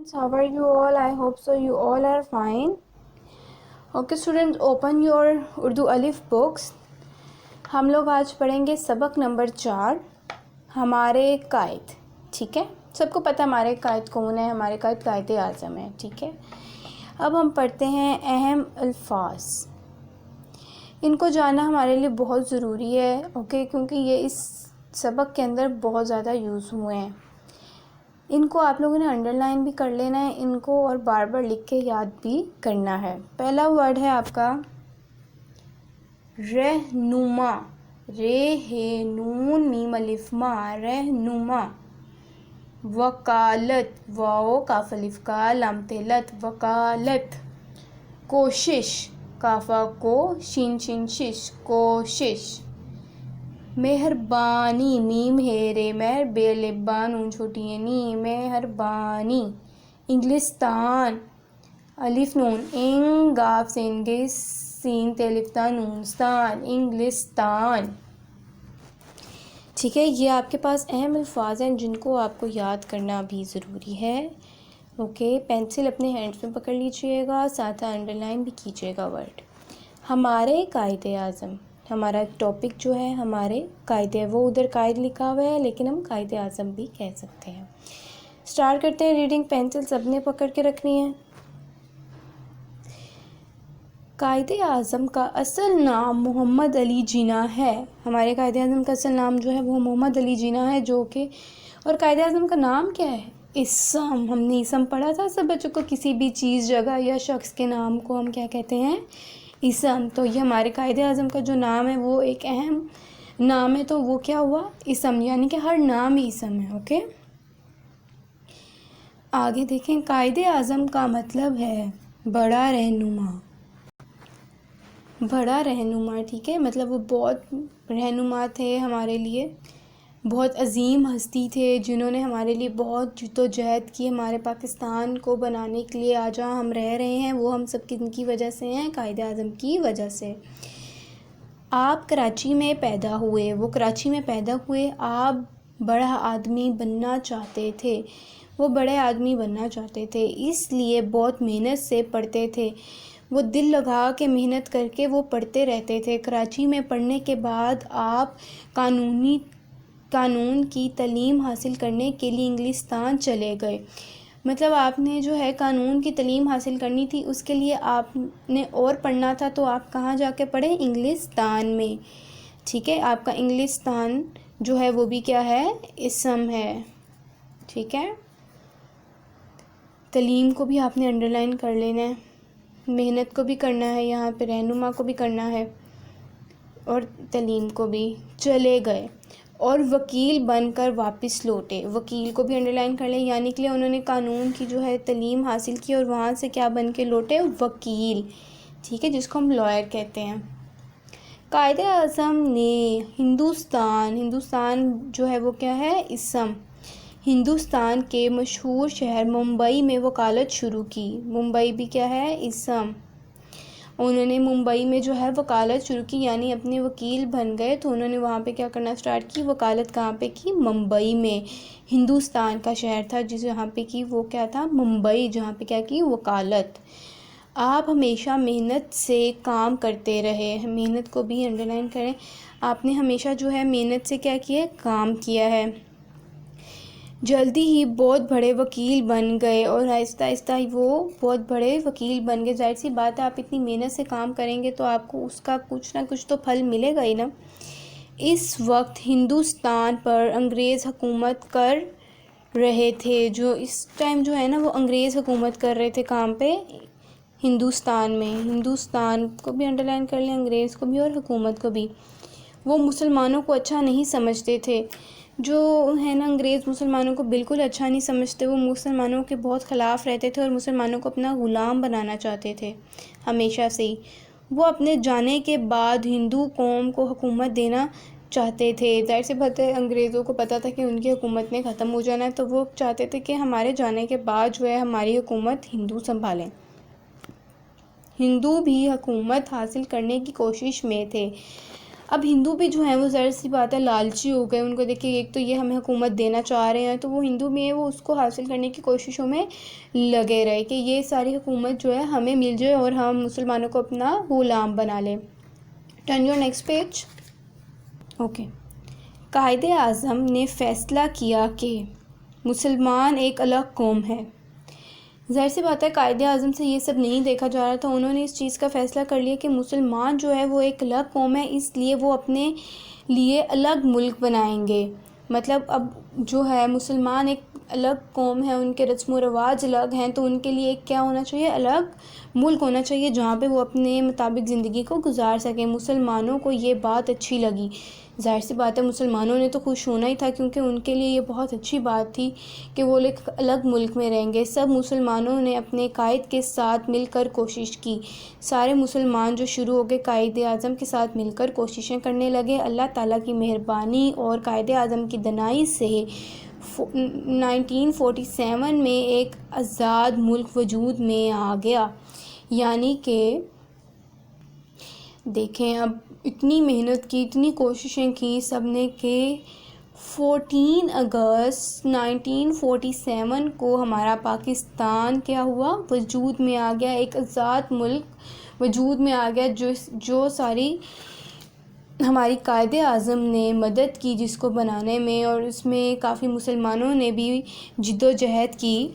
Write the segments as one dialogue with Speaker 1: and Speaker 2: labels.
Speaker 1: students, how are you all? I hope so you all are fine. Okay students, open your Urdu Alif books. ہم لوگ آج پڑھیں گے سبق number 4 ہمارے قائد. ٹھیک ہے, سب کو پتہ ہمارے قائد کون ہے. ہمارے قائد قائد اعظم ہے. ٹھیک ہے, اب ہم پڑھتے ہیں اہم الفاظ. ان کو جاننا ہمارے لیے بہت ضروری ہے. اوکے, کیونکہ یہ اس سبق کے اندر بہت زیادہ یوز ہوئے ہیں. ان کو آپ لوگوں نے انڈر لائن بھی کر لینا ہے ان کو, اور بار بار لکھ کے یاد بھی کرنا ہے. پہلا ورڈ ہے آپ کا رہنما. رے نون میم الف ما, رہنما. وکالت, واو کاف الف کا لام تلت, وکالت. کوشش, کافا کو شین شین شش, کوشش. مہربانی, میم ہے رے مہر بے لبا نون چھوٹی ہے نی, مہربانی. انگلستان, الف نون انگ گاف سین گے سین تلف تا نون ستان, انگلستان. ٹھیک ہے, یہ آپ کے پاس اہم الفاظ ہیں جن کو آپ کو یاد کرنا بھی ضروری ہے. اوکے, پینسل اپنے ہینڈس میں پکڑ لیجئے گا, ساتھ انڈر لائن بھی کیجئے گا ورڈ. ہمارے قائد اعظم, ہمارا ٹاپک جو ہے ہمارے قائد ہے, وہ ادھر قائد لکھا ہوا ہے لیکن ہم قائد اعظم بھی کہہ سکتے ہیں. سٹارٹ کرتے ہیں ریڈنگ. پینسل سب نے پکڑ کے رکھنی ہے. قائد اعظم کا اصل نام محمد علی جناح ہے. ہمارے قائد اعظم کا اصل نام جو ہے وہ محمد علی جناح ہے, جو کہ اور قائد اعظم کا نام کیا ہے؟ اسم. ہم نے اسم پڑھا تھا سب بچوں کو, کسی بھی چیز, جگہ یا شخص کے نام کو ہم کیا کہتے ہیں؟ اسم. تو یہ ہمارے قائد اعظم کا جو نام ہے وہ ایک اہم نام ہے, تو وہ کیا ہوا؟ اسم, یعنی کہ ہر نام ہی اسم ہے. اوکے, آگے دیکھیں. قائد اعظم کا مطلب ہے بڑا رہنما. بڑا رہنما, ٹھیک ہے, مطلب وہ بہت رہنما تھے ہمارے لیے, بہت عظیم ہستی تھے جنہوں نے ہمارے لیے بہت جدوجہد کی ہمارے پاکستان کو بنانے کے لیے. آج جہاں ہم رہ رہے ہیں وہ ہم سب کن کی وجہ سے ہیں؟ قائد اعظم کی وجہ سے. آپ کراچی میں پیدا ہوئے, وہ کراچی میں پیدا ہوئے. آپ بڑا آدمی بننا چاہتے تھے, وہ بڑے آدمی بننا چاہتے تھے, اس لیے بہت محنت سے پڑھتے تھے. وہ دل لگا کے محنت کر کے وہ پڑھتے رہتے تھے. کراچی میں پڑھنے کے بعد آپ قانون کی تعلیم حاصل کرنے کے لیے انگلستان چلے گئے. مطلب آپ نے جو ہے قانون کی تعلیم حاصل کرنی تھی, اس کے لیے آپ نے اور پڑھنا تھا, تو آپ کہاں جا کے پڑھے؟ انگلستان میں. ٹھیک ہے, آپ کا انگلستان جو ہے وہ بھی کیا ہے؟ اسم ہے. ٹھیک ہے, تعلیم کو بھی آپ نے انڈر لائن کر لینا ہے, محنت کو بھی کرنا ہے, یہاں پہ رہنما کو بھی کرنا ہے, اور تعلیم کو بھی. چلے گئے اور وکیل بن کر واپس لوٹے. وکیل کو بھی انڈر لائن کر لیں, یعنی کہ انہوں نے قانون کی جو ہے تعلیم حاصل کی اور وہاں سے کیا بن کے لوٹے؟ وکیل. ٹھیک ہے, جس کو ہم لائر کہتے ہیں. قائد اعظم نے ہندوستان جو ہے وہ کیا ہے؟ اسم. ہندوستان کے مشہور شہر ممبئی میں وکالت شروع کی. ممبئی بھی کیا ہے؟ اسم. انہوں نے ممبئی میں جو ہے وکالت شروع کی, یعنی اپنے وکیل بن گئے, تو انہوں نے وہاں پہ کیا کرنا سٹارٹ کی؟ وکالت. کہاں پہ کی؟ ممبئی میں. ہندوستان کا شہر تھا جہاں پہ کی وہ کیا تھا؟ ممبئی, جہاں پہ کیا کی؟ وکالت. آپ ہمیشہ محنت سے کام کرتے رہے. محنت کو بھی انڈر لائن کریں. آپ نے ہمیشہ جو ہے محنت سے کیا کیا ہے؟ کام کیا ہے. جلدی ہی بہت بڑے وکیل بن گئے, اور آہستہ آہستہ وہ بہت بڑے وکیل بن گئے. ظاہر سی بات ہے, آپ اتنی محنت سے کام کریں گے تو آپ کو اس کا کچھ نہ کچھ تو پھل ملے گا ہی نا. اس وقت ہندوستان پر انگریز حکومت کر رہے تھے. جو اس ٹائم جو ہے نا وہ انگریز حکومت کر رہے تھے کام پہ؟ ہندوستان میں. ہندوستان کو بھی انڈر لائن کر لیں, انگریز کو بھی اور حکومت کو بھی. وہ مسلمانوں کو اچھا نہیں سمجھتے تھے. جو ہے نا انگریز مسلمانوں کو بالکل اچھا نہیں سمجھتے. وہ مسلمانوں کے بہت خلاف رہتے تھے اور مسلمانوں کو اپنا غلام بنانا چاہتے تھے ہمیشہ سے ہی. وہ اپنے جانے کے بعد ہندو قوم کو حکومت دینا چاہتے تھے. ظاہر سی بات ہے, انگریزوں کو پتہ تھا کہ ان کی حکومت نے ختم ہو جانا ہے, تو وہ چاہتے تھے کہ ہمارے جانے کے بعد جو ہے ہماری حکومت ہندو سنبھالیں. ہندو بھی حکومت حاصل کرنے کی کوشش میں تھے. اب ہندو بھی جو ہیں وہ ظاہر سی بات ہے لالچی ہو گئے، ان کو دیکھیں ایک تو یہ ہمیں حکومت دینا چاہ رہے ہیں، تو وہ ہندو بھی ہیں وہ اس کو حاصل کرنے کی کوششوں میں لگے رہے کہ یہ ساری حکومت جو ہے ہمیں مل جائے اور ہم مسلمانوں کو اپنا غلام بنا لیں۔ Turn your next page. Okay, Quaid Azam نے فیصلہ کیا کہ مسلمان ایک الگ قوم ہے۔ ظاہر سی بات ہے قائد اعظم سے یہ سب نہیں دیکھا جا رہا تھا، انہوں نے اس چیز کا فیصلہ کر لیا کہ مسلمان جو ہے وہ ایک الگ قوم ہے، اس لیے وہ اپنے لیے الگ ملک بنائیں گے۔ مطلب اب جو ہے مسلمان ایک الگ قوم ہے، ان کے رسم و رواج الگ ہیں، تو ان کے لیے ایک کیا ہونا چاہیے، الگ ملک ہونا چاہیے جہاں پہ وہ اپنے مطابق زندگی کو گزار سکیں۔ مسلمانوں کو یہ بات اچھی لگی، ظاہر سی بات ہے مسلمانوں نے تو خوش ہونا ہی تھا، کیونکہ ان کے لیے یہ بہت اچھی بات تھی کہ وہ ایک الگ ملک میں رہیں گے۔ سب مسلمانوں نے اپنے قائد کے ساتھ مل کر کوشش کی، سارے مسلمان جو شروع ہو گئے قائد اعظم کے ساتھ مل کر کوششیں کرنے لگے۔ اللہ تعالیٰ کی مہربانی اور قائد اعظم کی دنائی سے 1947 میں ایک آزاد ملک وجود میں آ گیا۔ یعنی کہ دیکھیں اب اتنی محنت کی، اتنی کوششیں کی سب نے کہ 14 اگست 1947 کو ہمارا پاکستان کیا ہوا، وجود میں آ گیا، ایک آزاد ملک وجود میں آ گیا، جو ساری ہماری قائد اعظم نے مدد کی جس کو بنانے میں، اور اس میں کافی مسلمانوں نے بھی جد و جہد کی،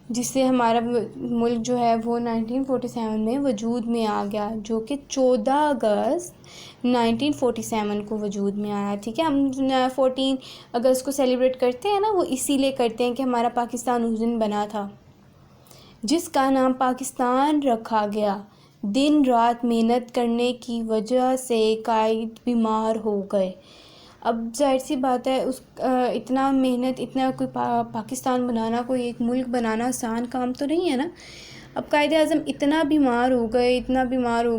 Speaker 1: جس سے ہمارا ملک جو ہے وہ 1947 میں وجود میں آ گیا، جو کہ 14 اگست 1947 کو وجود میں آیا۔ ٹھیک ہے، ہم 14 اگست کو سیلیبریٹ کرتے ہیں نا، وہ اسی لیے کرتے ہیں کہ ہمارا پاکستان اس دن بنا تھا، جس کا نام پاکستان رکھا گیا۔ دن رات محنت کرنے کی وجہ سے قائد بیمار ہو گئے۔ اب ظاہر سی بات ہے اتنا محنت، اتنا کوئی پاکستان بنانا، کوئی ایک ملک بنانا آسان کام تو نہیں ہے نا۔ اب قائد اعظم اتنا بیمار ہو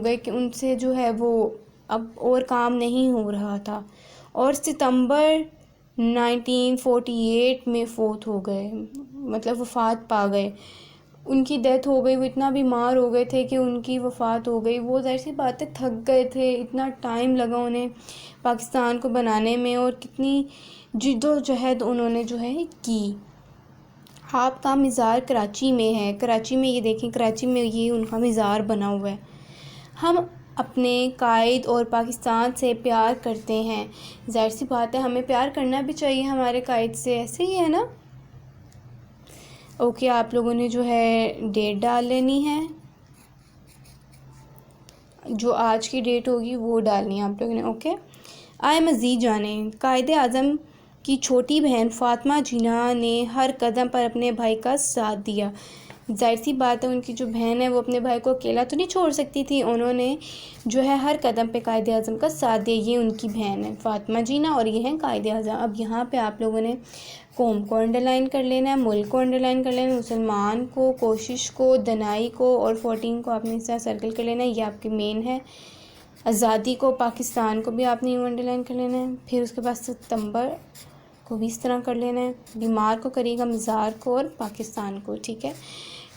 Speaker 1: گئے کہ ان سے جو ہے وہ اب اور کام نہیں ہو رہا تھا، اور ستمبر 1948 میں فوت ہو گئے، مطلب وفات پا گئے، ان کی ڈیتھ ہو گئی۔ وہ اتنا بیمار ہو گئے تھے کہ ان کی وفات ہو گئی۔ وہ ظاہر سی بات ہے تھک گئے تھے، اتنا ٹائم لگا انہیں پاکستان کو بنانے میں، اور کتنی جد و جہد انہوں نے جو ہے کی۔ آپ کا مزار کراچی میں ہے، کراچی میں یہ دیکھیں، کراچی میں یہ ان کا مزار بنا ہوا ہے۔ ہم اپنے قائد اور پاکستان سے پیار کرتے ہیں، ظاہر سی بات ہے ہمیں پیار کرنا بھی چاہیے ہمارے قائد سے، ایسے ہی ہے نا۔ اوکے، آپ لوگوں نے جو ہے ڈیٹ ڈال لینی ہے، جو آج کی ڈیٹ ہوگی وہ ڈالنی ہے آپ لوگوں نے۔ اوکے، آئے مزید جانیں۔ قائد اعظم کی چھوٹی بہن فاطمہ جناح نے ہر قدم پر اپنے بھائی کا ساتھ دیا۔ ظاہر سی بات ہے ان کی جو بہن ہے وہ اپنے بھائی کو اکیلا تو نہیں چھوڑ سکتی تھی، انہوں نے جو ہے ہر قدم پہ قائد اعظم کا ساتھ دیا۔ یہ ان کی بہن ہے فاطمہ جناح، اور یہ ہیں قائد اعظم۔ اب یہاں پہ آپ لوگوں نے قوم کو انڈرلائن کر لینا ہے، ملک کو انڈرلائن کر لینا ہے، مسلمان کو، کوشش کو، دنائی کو، اور 14 کو آپ نے اس طرح سرکل کر لینا ہے، یہ آپ کی مین ہے۔ آزادی کو، پاکستان کو بھی آپ نے یوں انڈرلائن کر لینا ہے۔ پھر اس کے بعد ستمبر کو بھی اس طرح کر لینا ہے، بیمار کو کرے گا، مزار کو، اور پاکستان کو۔ ٹھیک ہے،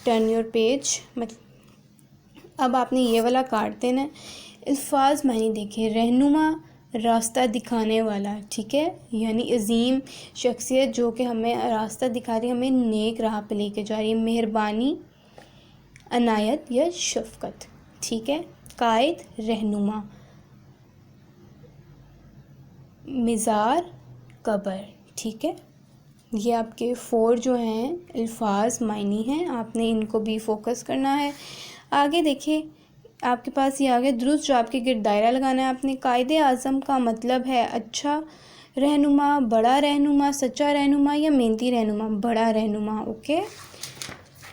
Speaker 1: ٹرن یور پیج۔ اب آپ نے یہ والا کاٹ دینا ہے۔ الفاظ معنی دیکھیں، رہنما، راستہ دکھانے والا، ٹھیک ہے، یعنی عظیم شخصیت جو کہ ہمیں راستہ دکھا رہی ہے، ہمیں نیک راہ پہ لے کے جا رہی ہے۔ مہربانی، عنایت یا شفقت، ٹھیک ہے۔ قائد، رہنما، مزار، قبر، ٹھیک ہے۔ یہ آپ کے 4 جو ہیں الفاظ معنی ہیں، آپ نے ان کو بھی فوکس کرنا ہے۔ آگے دیکھیں، آپ کے پاس یہ آگے درست جو آپ کے گرد دائرہ لگانا ہے آپ نے۔ قائد اعظم کا مطلب ہے اچھا رہنما، بڑا رہنما، سچا رہنما یا محنتی رہنما، بڑا رہنما۔ اوکے،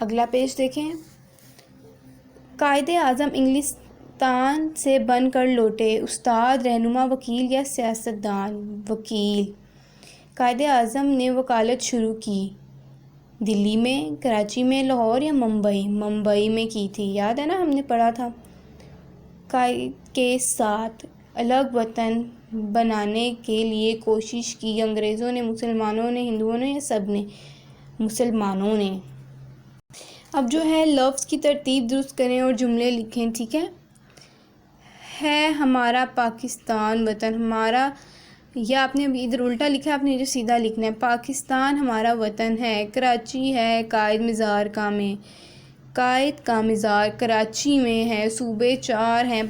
Speaker 1: اگلا پیج دیکھیں۔ قائد اعظم انگلستان سے بن کر لوٹے، استاد، رہنما، وکیل یا سیاستدان، وکیل۔ قائد اعظم نے وکالت شروع کی دلی میں، کراچی میں، لاہور یا ممبئی میں کی تھی، یاد ہے نا ہم نے پڑھا تھا۔ قائد کے ساتھ الگ وطن بنانے کے لیے کوشش کی، انگریزوں نے، مسلمانوں نے، ہندوؤں نے، یا سب نے؟ مسلمانوں نے۔ اب جو ہے لفظ کی ترتیب درست کریں اور جملے لکھیں، ٹھیک ہے۔ ہے ہمارا پاکستان وطن. ہمارا یا آپ نے ابھی ادھر الٹا لکھا ہے, آپ نے جو سیدھا لکھنا ہے. پاکستان ہمارا وطن ہے. کراچی ہے قائد مزار کا میں, قائد کا مزار کراچی میں ہے. صوبے 4 ہیں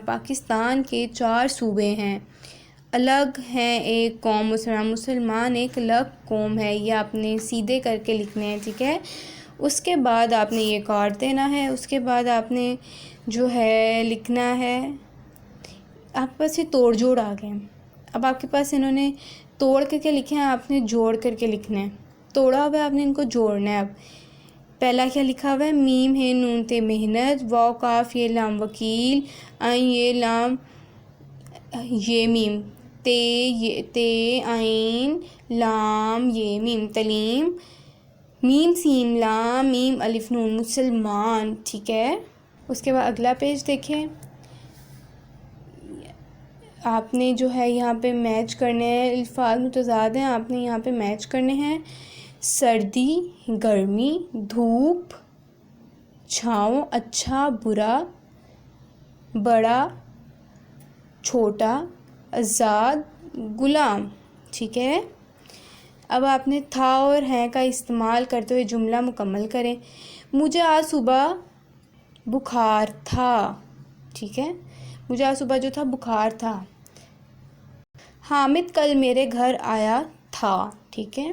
Speaker 1: پاکستان کے 4 صوبے ہیں. الگ ہیں ایک قوم مسلمان ایک الگ قوم ہے. یہ آپ نے سیدھے کر کے لکھنے ہیں, ٹھیک ہے. اس کے بعد آپ نے یہ کاٹ دینا ہے. اس کے بعد آپ نے جو ہے لکھنا ہے, آپ کے پاس یہ توڑ جوڑ آ گئے. اب آپ کے پاس انہوں نے توڑ کر کے لکھے ہیں, آپ نے جوڑ کر کے لکھنا ہے. توڑا ہوا ہے, آپ نے ان کو جوڑنا ہے. اب پہلا کیا لکھا ہوا ہے, میم ہے نون تے محنت, واو کاف یہ لام وکیل, عین یہ لام یہ میم, تے عین لام یہ میم تعلیم, میم سین لام میم الف نون مسلمان, ٹھیک ہے. اس کے بعد اگلا پیج دیکھیں. آپ نے جو ہے یہاں پہ میچ کرنے ہیں, الفاظ متضاد ہیں, آپ نے یہاں پہ میچ کرنے ہیں. سردی, گرمی, دھوپ, چھاؤں, اچھا, برا, بڑا, چھوٹا, آزاد, غلام, ٹھیک ہے. اب آپ نے تھا اور ہیں کا استعمال کرتے ہوئے جملہ مکمل کریں. مجھے آج صبح بخار تھا, ٹھیک ہے. مجھے آج صبح جو تھا بخار تھا. حامد کل میرے گھر آیا تھا, ٹھیک ہے.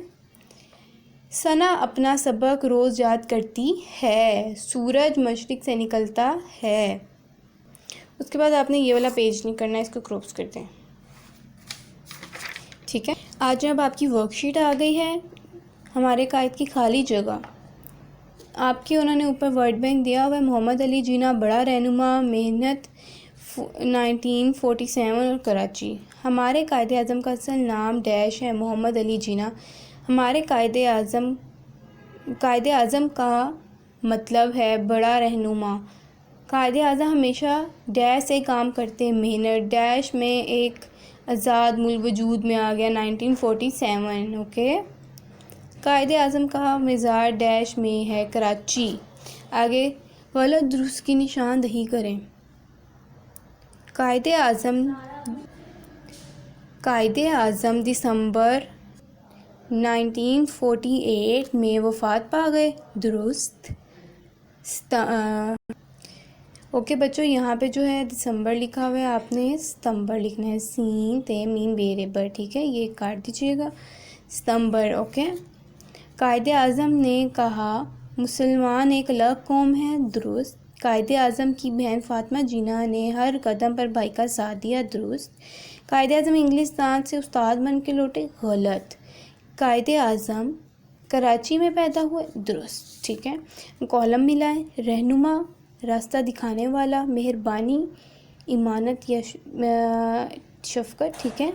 Speaker 1: ثنا اپنا سبق روز یاد کرتی ہے. سورج مشرق سے نکلتا ہے. اس کے بعد آپ نے یہ والا پیج نہیں کرنا ہے, اس کو کراپس کرتے ہیں, ٹھیک ہے. آج جب آپ کی ورک شیٹ آ گئی ہے, ہمارے قائد کی خالی جگہ آپ کے انہوں نے اوپر ورڈ بینک دیا ہوا ہے. محمد علی جناح بڑا رہنما, محنت 1947 اور کراچی. ہمارے قائد اعظم کا اصل نام ڈیش ہے, محمد علی جناح. ہمارے قائد اعظم کا مطلب ہے بڑا رہنما. قائد اعظم ہمیشہ ڈیش سے کام کرتے ہیں, محنت ڈیش میں ایک آزاد ملک وجود میں آ گیا 1947, اوکے. قائد اعظم کا مزار ڈیش میں ہے, کراچی. آگے غلط درست کی نشاندہی کریں. قائد اعظم دسمبر 1948 میں وفات پا گئے, درست. اوکے بچوں, یہاں پہ جو ہے دسمبر لکھا ہوا ہے, آپ نے ستمبر لکھنا ہے, سین تے میم بیرے بر, ٹھیک ہے. یہ کاٹ دیجیے گا, ستمبر, اوکے. قائد اعظم نے کہا مسلمان ایک الگ قوم ہے, درست. قائد اعظم کی بہن فاطمہ جناح نے ہر قدم پر بھائی کا ساتھ دیا, درست. قائد اعظم انگلستان سے استاد بن کے لوٹے, غلط. قائد اعظم کراچی میں پیدا ہوئے, درست, ٹھیک ہے. کالم ملائیں. رہنما راستہ دکھانے والا, مہربانی امانت یا شفقت, ٹھیک ہے.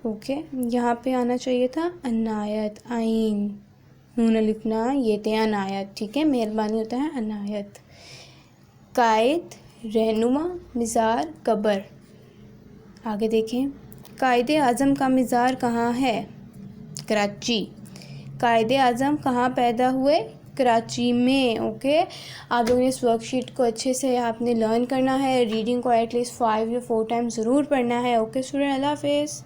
Speaker 1: اوکے, یہاں پہ آنا چاہیے تھا عنایت, عین نون الف نا یہ تے عنایت, ٹھیک ہے. مہربانی ہوتا ہے عنایت. قائد, رہنما, مزار, قبر. آگے دیکھیں. قائد اعظم کا مزار کہاں ہے, کراچی. قائد اعظم کہاں پیدا ہوئے, کراچی میں, اوکے. آپ لوگوں نے اس ورک شیٹ کو اچھے سے آپ نے لرن کرنا ہے. ریڈنگ کو ایٹ لیسٹ 5 یا 4 ٹائم ضرور پڑھنا ہے, اوکے اسٹوڈنٹ. اللہ حافظ.